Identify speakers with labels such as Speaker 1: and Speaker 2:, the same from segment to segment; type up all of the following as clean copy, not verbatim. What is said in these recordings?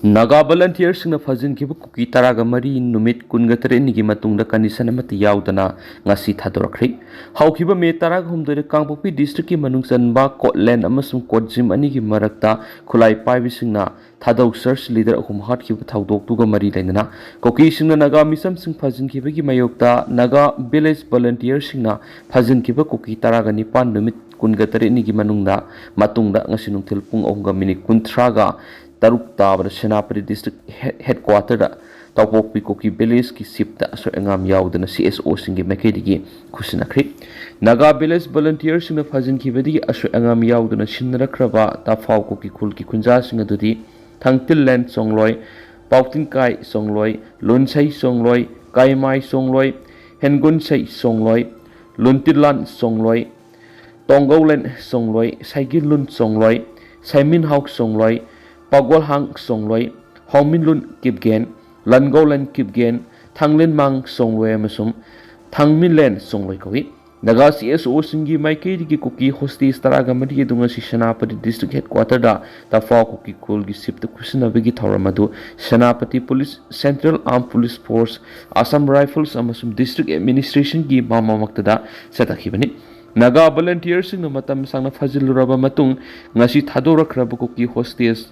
Speaker 1: Naga volunteers na fazin kibu kuki taraga mari numit kungatare nigi matungda condition amati yaudana ngasi thadorkhri haukiba me taraga humdore Kangpopi district ki manungsanba Kotland amasung Kotjim ani gi marakta khulai paibisingna thadau search leader ahum hatkiba thaudok tuga mari lenana koki singna naga misam sing fazin kiba gi mayokta naga village volunteers singna fazin kiba kuki taraga nipan numit kungatare nigi manungda matungda ngasi nungthil pung ahumga minit kuntraga Taruk Tabra Senapati district headquarter da Taupopi Koki village ki sipta so engam yaudana CSO singi mekedi Settatnakhre Naga village volunteers singa fazin ki bedi aso engam yaudana sinrakraba ta fau koki khul ki kunja singa dudi thangtil land songloi pautin kai songloi lunsai songloi kaimai songloi hengun sai songloi luntilan songloi tonggolen songloi saigilun songloi saimin hauk songloi Pagwal hang songloi, Hongmin lun kipgen, Langolan kipgen, Tanglin mang songloi masum, Tangmin len songloi kawi. Naga CSO singi maike di kuki hostis taraga madi dunga si Senapati district headquarter da fa kuki kul gi sip the kusina bigi tauramadu Senapati Police Central Armed Police Force Assam Rifles amasum district administration gi mama maktada setakibani. Naga volunteers sing matam sangna faziluraba matung ngasi thadorakraba kuki hostis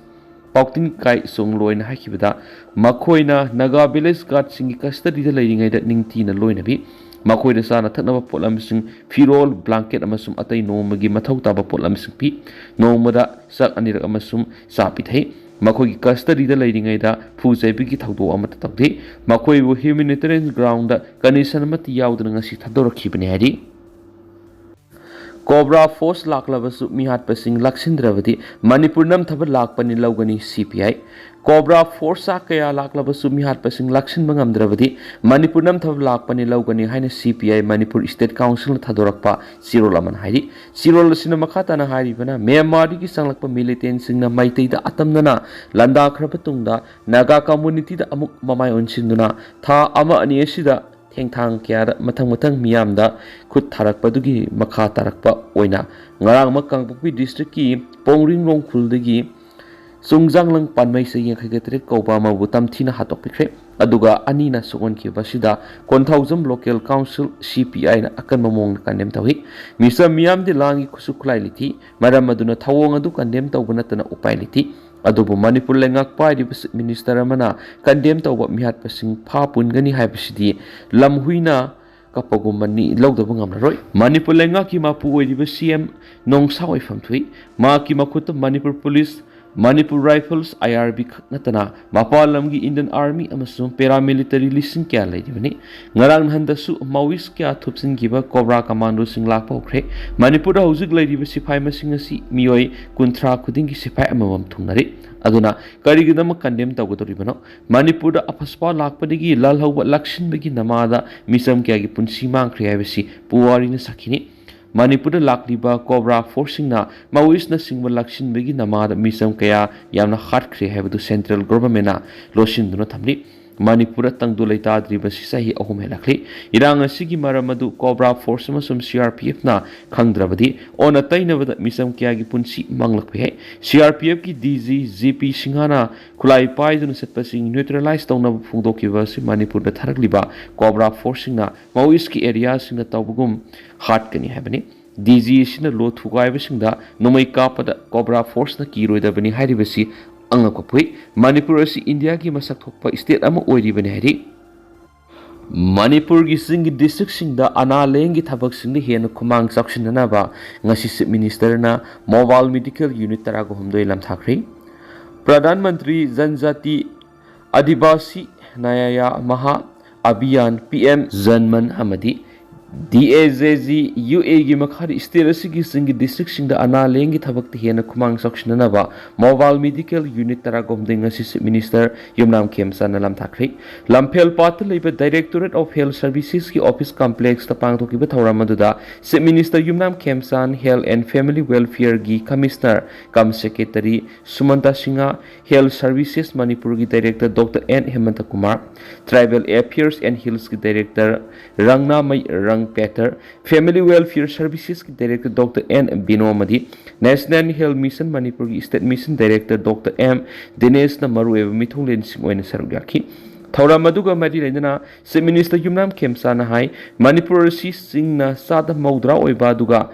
Speaker 1: Pautin kai songloi na hakibada makoina naga village guard singi custody da leiringai da ningti na loina bi makoida sana thaknaba polam sing firol blanket amasum atai nomagi mathau taba polam sing pi nomada sak anirak amasum sapi thai makoi custody da leiringai da phujai bi ki thaudo amata tawde makoi bu humanitarian ground da condition amati yaudna ngasi thadorakhibani hari Cobra Force laklabasu mihat pasing laksindravati Manipur nam thaba lakpani laugani CPI Cobra Force kaya laklabasu mihat pasing laksin mangamdravati Manipur nam thaba lakpani laugani haina CPI Manipur State Council thadorakpa sirolaman hairi sirol sina makhata na hairi bana Myanmar ki sanglakpa militant singna Meetei da atamnana landa khrapatungda Naga community da amuk mamai onsinduna tha ama ani asida Thang kya matang miyamda khut tharakpadugi makha tarakpa oina ngarang Kangpopi district ki pongring rong khuldagi sungjang lang panmai se yang khagatre koba ma butam thina hatokpikre aduga anina sugon ki basida konthaujam local council CPI na akan mamong kandem tawi misa miyam de langi khusuklai liti maram aduna thawong adu kandem tawbana tana upai liti adubu Manipur lengak pai di minister amana kandem tawba mihat pasing pha pungani haibasidi lamhuina kapagumani lawdaba ngamroi Manipur lengak ki mapu oidi ba CM nongsa oifam thui ma ki makut Manipur police Manipur Rifles IRB natana mapalamgi Indian Army amasung paramilitary listing kya laidibani ngarang handasu Maoist kya thupsin giba Cobra Commando sing lakpa okre Manipur hauzik laidiba sipai masing asi mioi kuntra khuding ki sipai amamam thungnari aduna karigidam kandem tawgodoribano Manipur da apaspa lakpadigi lalhauba lakshinbagi namada misam kya gi punsi mangkhre haibasi puwari na sakini Manipur lakliba Cobra forcing na Maoist na singwa lakshin begi namada misam kaya yamna Hatkhre haibadu central government na losin duna thamli Manipur tangdulai tadriba sisahi ahum helakli irang asigi maramadu Cobra force amasum CRPF na khangdrabadi ona tainabada misam kaya gi punsi manglakpe hai CRPF ki DG GP Singhana khulai paiduna setpasing neutralize tawna phungdokiba si Manipur da tharakliba Cobra forcing na Maoist ki area singa tawbugum Hakchang haibani DG sina lo thugaibasingda nomai kapada Cobra force na kiroidabani hairibasi angakopui Manipur asi India ki masak thokpa state ama oiribani hairi Manipur gi singi district singda ana lengi thabak singni hena khumang saksinana ba ngasi chief minister na mobile medical unit tarago humdoi lamthakre Pradhan Mantri Janjati Adivasi Naya Maha Abhiyan PM Janman Hamadi DAJG UA gi makhari state asigi singi district singda ana lengi thabak te hena khumang sakshina ba mobile medical unit taragom dinga si minister Yumnam Khemsa na lamthakre lamphel pat leiba directorate of health services ki office complex ta pang thoki ba thawramadu da si minister Yumnam Khemsan health and family welfare gi commissioner kam secretary Sumanta Singha health services Manipur gi director Dr N Hemanta Kumar tribal affairs and hills gi director Rangna Mai Rang Young Peter, Family Welfare Services Director Dr. N. Binomadi, National Health Mission Manipur State Mission Director Dr. M. Dinesh Namaru Mithung Lensing Oin Sarugaki. Thora Maduga Madi Lena, Se Minister Yumnam Kemsana Hai, Manipur Sing na Sada Maudra Oibaduga,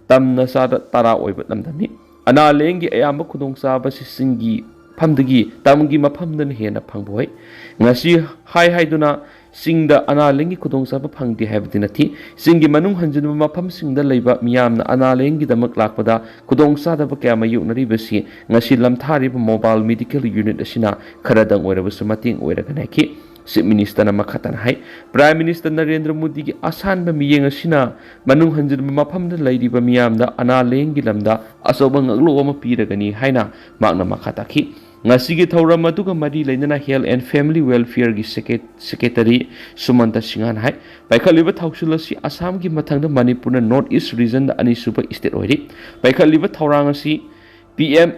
Speaker 1: Tamna Sada Tara Oibat Namdani. Ana Lengi Ayamba Khudong Saba Singi Pamdagi, Tamgi Mapamdan Hena Pangboy. Ngasi Hai Haiduna. Singda analengi khudong saba phangdi habdinati singi manung hanjin mafam singda leiba miyamna analengi damak lakpada khudong sadaba kya mayunari basi ngasi lamthari mobile medical unit asina kharadang oirabasu mating oiraganaki Chief Minister na makatan hai Prime Minister Narendra Modi ki asan ba miyeng asina manung hanjin mafamda leidiba miyamda analengi lamda asobang aglo ma piragani haina makna makataki Ngasigi thawra matuga mari lainana Health and Family Welfare gi Secretary Sumanta Singhan hai paikaliba thawsulasi Assam gi mathangda Manipur na North East region da ani super state oiri paikaliba thawrangasi PM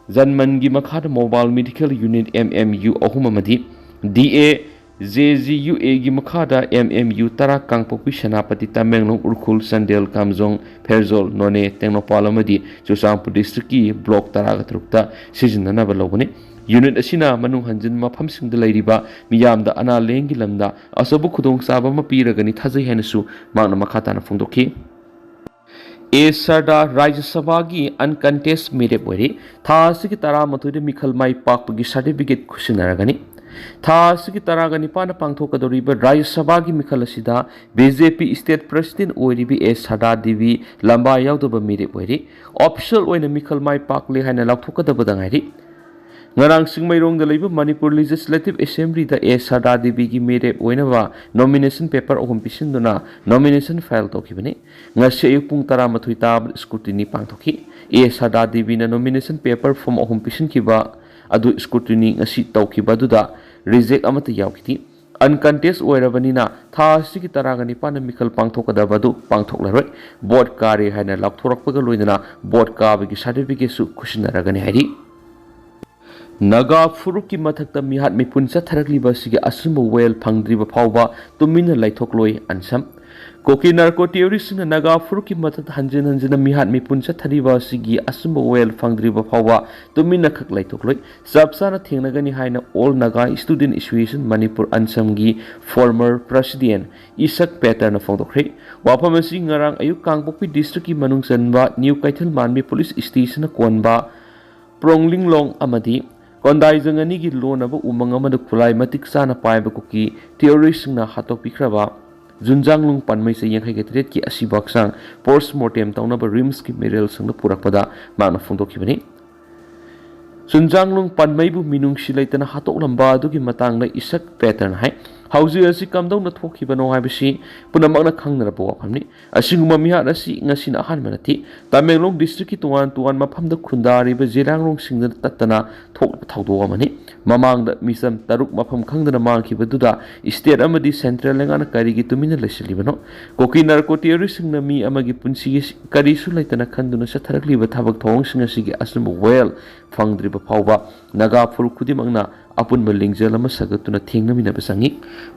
Speaker 1: Janman gi makhada Mobile Medical Unit MMU ahum amadi DA JGUA gi makhada MMU tara kangpopi Senapati Tamenglong Urkhul Sandel Kamjong Ferzol None Tengnopal amadi Chusampur district ki block tara ga trukta sijinna ba lobani unit asina manung hanjin mafam singda leiriba miyamda ana lengi lamda asobu khudong saba ma piragani thajai henasu magna makhata na phungdokhi Sarda Rajya Sabha gi uncontested meeting wari tha sigi tara mathude mikhal mai pakpagi certificate khusinaragani Tha sigi taraga nipana pangthokadoriba Rajya Sabha gi mikhal asida BJP State President oiribi Sarda Devi lamba yaudaba mire oiri official oina mikhal mai pakle haina laukthokadaba dangairi ngarang singmairong da leiba Manipur Legislative Assembly da Sarda Devi gi mire oinaba nomination paper ohum pisinduna nomination file tokibani ngase ayuk tara mathui tab scrutiny pangthoki Sarda Devi na nomination paper form ohum pisinkiba adu scrutiny ngasi tawkiba duda reject amata yaukiti uncontested oirabanina tha sigi taraga nipana mikhal pangthokadaba du pangthoklaroi board kare haina lakthorakpaga loinana board kabagi certificate su khusinaragani hairi Naga furuki mathakta mihat mipun chatharakliba sigi asumba well phangdriba phawba tumina laithokloi ansam Koki narco theories na Naga furuki matat hanjin mihat mipun chathariba sigi asumba well phangdriba phawba tumina khak laitokloi sabsana thengnagani haina all Naga Student Association Manipur Ansamgi former president Isak Peter na phongdokre wapamasi ngarang ayuk kangpokpi district ki manung sanba New Kaithal Manmi police station na konba Pronglinglong amadi Kondai jangani gi lonaba umang amada khulai matik sana paiba koki theories na hatokpikraba Junjanglung panmai se yang khai tret ki asibak sang post mortem taunaba rims ki mineral sang purakpada mana phongdokibani Junjanglung panmai bu minung silaitana hatok lamba du ki matang na Isak pattern hai hauji asi kamdau na thokibano haibasi punamakna khangnara bo phamni asinguma miha asi ngasina ahan manati Tamenglong district ki tuan maphamda khundari ba jirangrong singda tatana thok thawdo amani mamang da misam taruk mafam khangdana mangki baduda state amadi central lengana kari gi tumina lesilibano koki narco terrorist na mi amagi punsi kari su laitana khanduna satharakli ba thabak thong singa sigi asum well phangdriba phawba Naga ful khudimangna apun malingjal ama sagatuna thengnamina basangi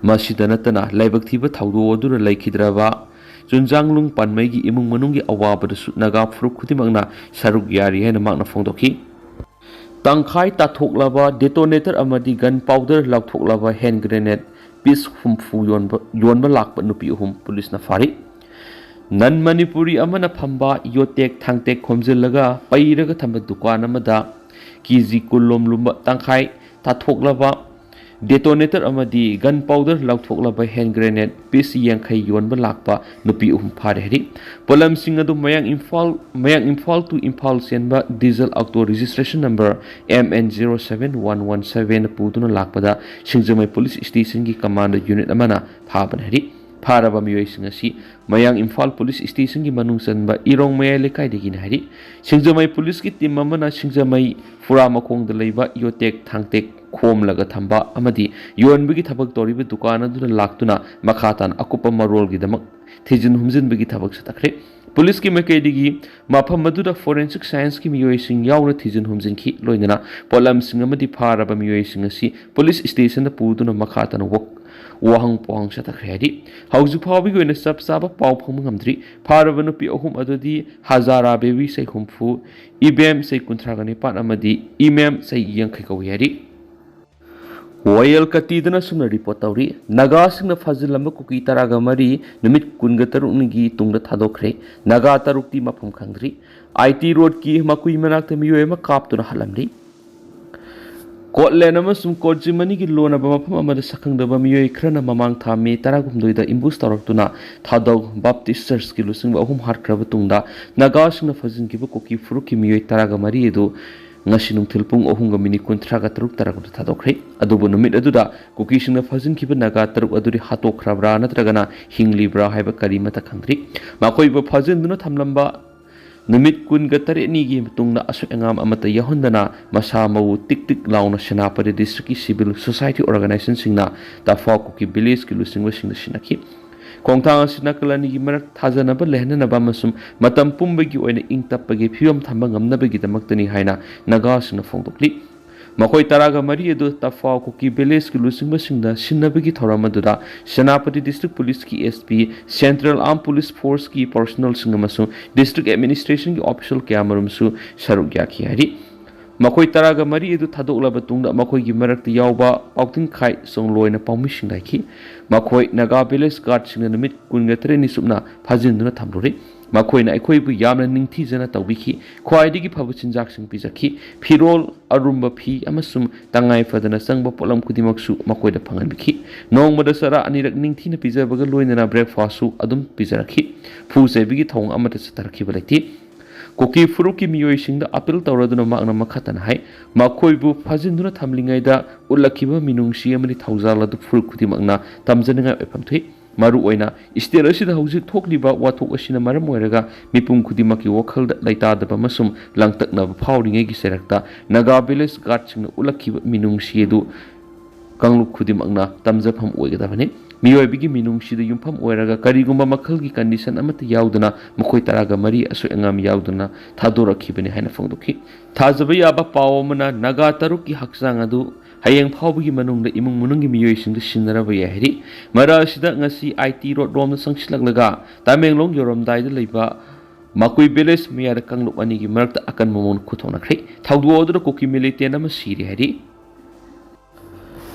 Speaker 1: masidana tana laibak thiba thawdo odura laikhidraba Junjanglung panmai gi imung manungi awabada su Naga ful khudimangna saruk yari haina makna phongdokhi Tangkhai tathoklaba detonator amadi gunpowder lauthoklaba hand grenade piece humfu yonba lakpa nupi hum police na fari nan Manipuri amana phamba yotek thangtek khomjillaga pairaga thamba dukan amada kiji kulom lumba tangkhai tathoklaba detonator amadi gunpowder lauthoklaba hand grenade piece yangkhai yonba lakpa nupi phare heri polam singa du mayang imphal to imphal senba diesel auto registration number MN07117 puduna lakpada singjamai police station gi command unit amana phaban heri pharaba miyoi singasi mayang imphal police station gi manung sanba irong maya lekai degi nari singjamai police gi team amana singjamai fura makong da leiba yotek thangtek khom laga thamba amadi yonbigi thabak toriba dukana duna laktuna makhatan akupa marol gi damak thijin humjin bigi thabak Settatnakhre police ki mekaidigi mafam maduda forensic science ki miyoi sing yauna thijin humjin ki loinana polam sing amadi pharaba miyoi sing asi police station da puduna makhatan wahang pohang Settatnakhre hadi hauju phawi goina chap chaba pau phom ngamdri pharaba nupi ahum adudi hazara bewi sei humfu ibem sei kunthra gani pan amadi imem sei yangkhai kawi hadi Wayal katidana sumna report tawri Naga singna fazilamba kuki taraga mari numit kunga taruk nigi tungda thadokre Naga tarukti mafam khangdri IT road ki makui manakta miyoy ma kaptuna halamri Kotlen amasum Kojimani ki lona ba mafam amada sakhangdaba miyoy khrana mamang thame taragumdoida imbus taraktuna thadog Baptist Church ki lusing ahum harkraba tungda Naga singna fazin ki kuki furuki miyoy taraga mari edu ngasi nungthil pung ohunga mini kunthraga taruk tarakut thadokre adubu numit aduda kuki singna fazin kiba Naga taruk aduri hatokhrabra natragana hinglibra haiba karimata khangdri makoi ba fazin duna thamlamba numit kun gatare ni gi tungna asu engam amata yahondana masa mau tik tik launa senapati district ki civil society organization singna ta fa kuki village ki lusing singna sinaki Kongtang sinakalani gi marak thajana ba lehna ba masum matam pumbagi oina ingtapagi phiom thamba ngamnabagi damaktani haina Naga singna phongdokli makoi taraga mari edu tafa kuki village ki lusing singna sinnabagi thoramadura senapati district police ki SP central armed police force ki personnel singa masu district administration ki official kamarum su sarugya ki hari makoi taraga mari edu thadokla batungda makoi gi marakta yawba pauting khai songloina pawmising daiki makoi Naga village guard singna numit kunga treni supna phajinduna thamlori makoi na aikoi bu yamna ningthi jana tawbiki khwaidi gi phabu chinjak sing pijaki phirol arumba phi amasum tangai fadana sangba polam kudimaksu makoi da phanganbiki nongmada sara anirak ningthi na pijabaga loinana breakfast su adum pijaraki phu sebigi thong amata satarki balati Koki furuki miyoy singda appeal tawraduna makna makhatana hai makoi bu phajinduna thamlingaida ulakiba minungsi amani thaujala du furuk khudi makna tamjaninga epamthei maru oina state asida hauji thokliba wathok asina maram oiraga mipum khudi maki wakhalda laita da masum langtakna phawringe gi serakta Naga village guard singna ulakiba minungsi edu Kanglup khudi makna tamjapham oigadabani miyoy bigi minungsi da yumpham oiraga karigumba makhalgi condition amata yauduna mukoi taraga mari asu engam yauduna thadorakhibani haina phongdokhi thajaba yaba pawmana Naga taruk ki Hakchang adu hayeng phawbigi manungda imung munungi miyoy singda sinaraba yahri mara sida ngasi IT road rom sangsilaklaga Tamenglong yoromdai da leiba makoi village miyar Kanglup ani gi marakta akan momon khuthonakre thawduodu koki militant ama siri hari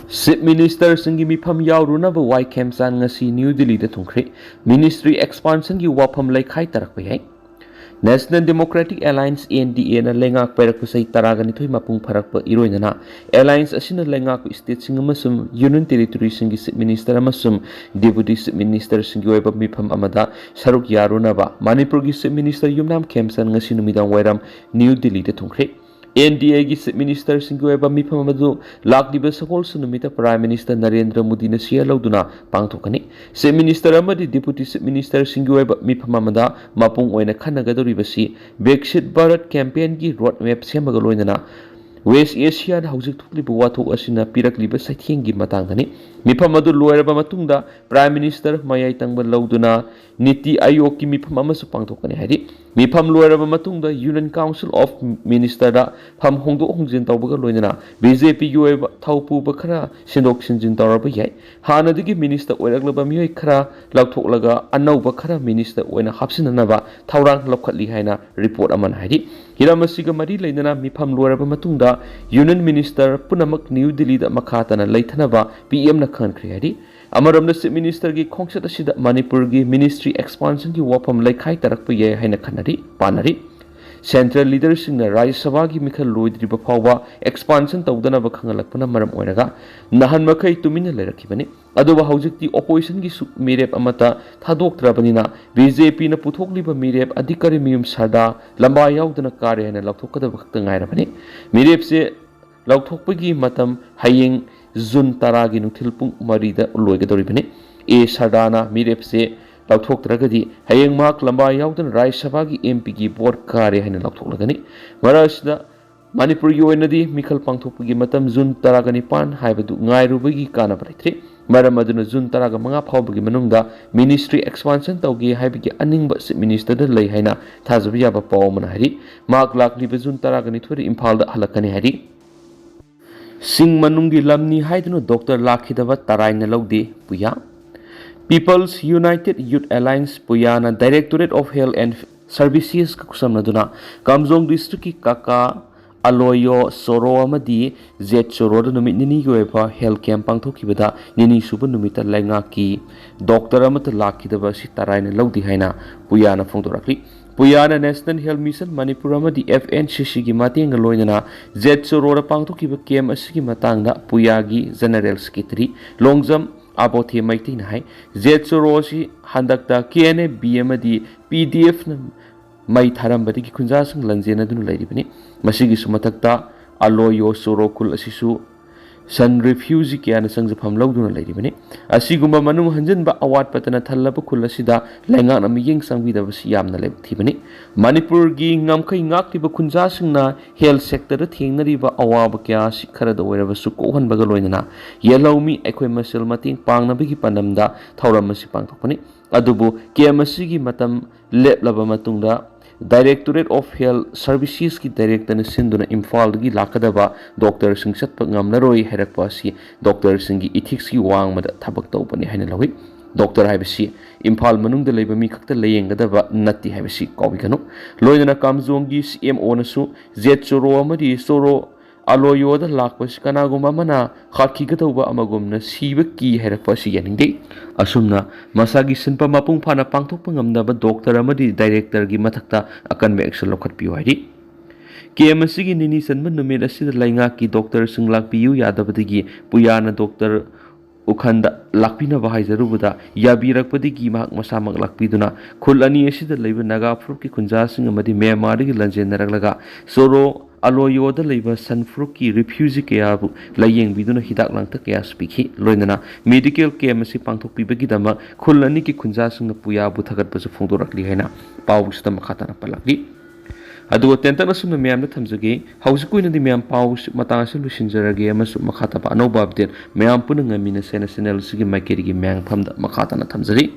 Speaker 1: Chief Minister Singi Mifam Yauruna ba Wai Kemsan ngasi New Delhi da thungkhre Ministry expansion gi wafam laikhai tarakpa yai National Democratic Alliance NDA na lengak perak pusai taragani thoi mapung pharakpa iroinana Alliance asina lengak state sing amasum Union Territory singi Chief Minister amasum Deputy Chief Minister singi oiba mifam amada saruk yaruna ba Manipur gi Chief Minister Yumnam Kemsan ngasi numidang wairam New Delhi da thungkhre NDA gi Chief Minister Singgoeba mifam amadu lakdiba sakol sunumita Prime Minister Narendra Modi na siya lauduna pangthokani Chief Minister amadi Deputy Chief Minister Singgoeba mifam amada mapung oina khanagadoribasi Viksit Bharat campaign gi road map semaga loinana West Asia da hauzik thukliba wathok asina pirakliba saithengi matangdani mifam adu loiraba matungda Prime Minister mayai tangba lauduna Niti Ayog ki mifam amasu pangthokani hari mifam loiraba matungda Union Council of Minister da pham hongdo hongjin tawbaga loinana BJP gi oiba thaupu ba khara sindok sinjin tawraba yai hanadigi minister oiraglaba miyoi khara lauthoklaga anauba khara minister oina hapsinanaba thaurang lokhatli haina report aman hari hiramasiga mari leinana mifam loiraba matungda Union Minister punamak New Delhi da makhatana leithanaba PM na khankhri hari amaramna Chief Minister gi khongsat asida Manipur gi Ministry expansion gi wafam laikhai tarakpa ye haina khanari panari Central leadership na Rajya Sabha gi mikhal loidriba phawba expansion tawdana ba khangalakpana maram oiraga nahan makai tumina lerakibani aduba haujikti opposition gi mirep amata thadoktrabanina BJP na puthokliba mirep adhikari miyum sada lamba yaudana kare haina laukthokadaba khakta ngairabani mirep se laukthokpagi matam hayeng June taragi nuthil pung marida loigadoribani e sadana mirep se laukthoktragadi hayeng mak lamba yaudana Rajya Sabha gi MP gi board kare haina laukthoklegani marasida Manipur gi oinadi mikhal pangthokpagi matam June taragani pan haibadu ngairubagi kana baraitri maram aduna June taraga manga phawbagi manungda ministry expansion tawgi haibagi aningba Chief Minister da lei haina thajabi yaba pawmana hari mak lakliba June taragani thori Imphal da halakani hari Sing manungi lamni haidunu Dr. Lakhidava Taraina Lodi Puya. People's United Youth Alliance Puyana Directorate of Health and Services Kusamnaduna Kamzong District Kaka Aloyo Soro Amadi Zet Soro Numit Nini Gueva Health Camp Pangtokibada Nini Suba Numita Langaki Dr. Amat Lakhidava Sitaraina Lodi Haina Puyana Fondorakli Puyana National Health Mission Manipur Amadi FNCC gi mating loinana Zet Soro Pangtokiba Kem Asigi Matangda Puyagi General Secretary Longjam Abothi Maiti Nai Zet Sorosi Handakta KNA BMD PDF Mai Tharambadi ki Kunjasang Lanjena Dunu Laidibani Masigi Sumatakta Aloyo Soro Kul Asisu San refugee Kiana Sangs of Hamloduna Laidibani Asiguma Manu Hanjanba Awat Patana Talaba Kulasida Langan Aming Sangvida Siam Naleb Tibani Manipur gi Namkai Naktiba Kunjasangna Health Sector Tingnariba Awabakia Sikarada wherever Sukohan Bagaloina Yellow me Equimasil Mating Pang Nabiki Panamda Tauramasi Pangtopani Adubu Kiamasigi Matam Lep Labamatunda Directorate of Health Services ki Director na Sinduna Imphal gi lakadaba Dr. Singh Satpak ngamnaroi harakpa si Dr. Singh gi ethics ki wang mada thabak tawpani haina lawi Dr. haibasi Imphal manungda leiba mi khakta leyengadaba natti haibasi kawbigano loinana kamzong gi CMO na su Zet Soro amadi Soro Aloyo da lakpas kanaguma mana khaki gatauba amagumna siba ki harakpa si yaningde asumna masagi sinpa mapung phana pangthok pangamdaba doctor amadi director gi mathakta Akanba action lokhat piu haidi KMC gi nini sanman numit asida lainga ki doctor sing lakpiu yadabadigi puyana doctor ukhanda lakpina bahai zarubuda yabirakpadi gi mak masamak lakpiduna khul ani asida leiba naga fruit ki kunja sing amadi Myanmar gi lanjen naraklaga soro Aloyo da leiba sanfruit ki refugee kaya layeng biduna hidak langta kaya spiki loinana medical care masi pangthok pibagi dama khulani ki khunja sung puya bu thagat basu phongdorakli haina paw sita makhata na palakli adu tenta na sum myam na thamjage hausikui na di myam paw matang asu lusinjarage amasu makhata pa no babden myam punanga mina sena senel sigi makeri gi myang phamda makhata na thamjari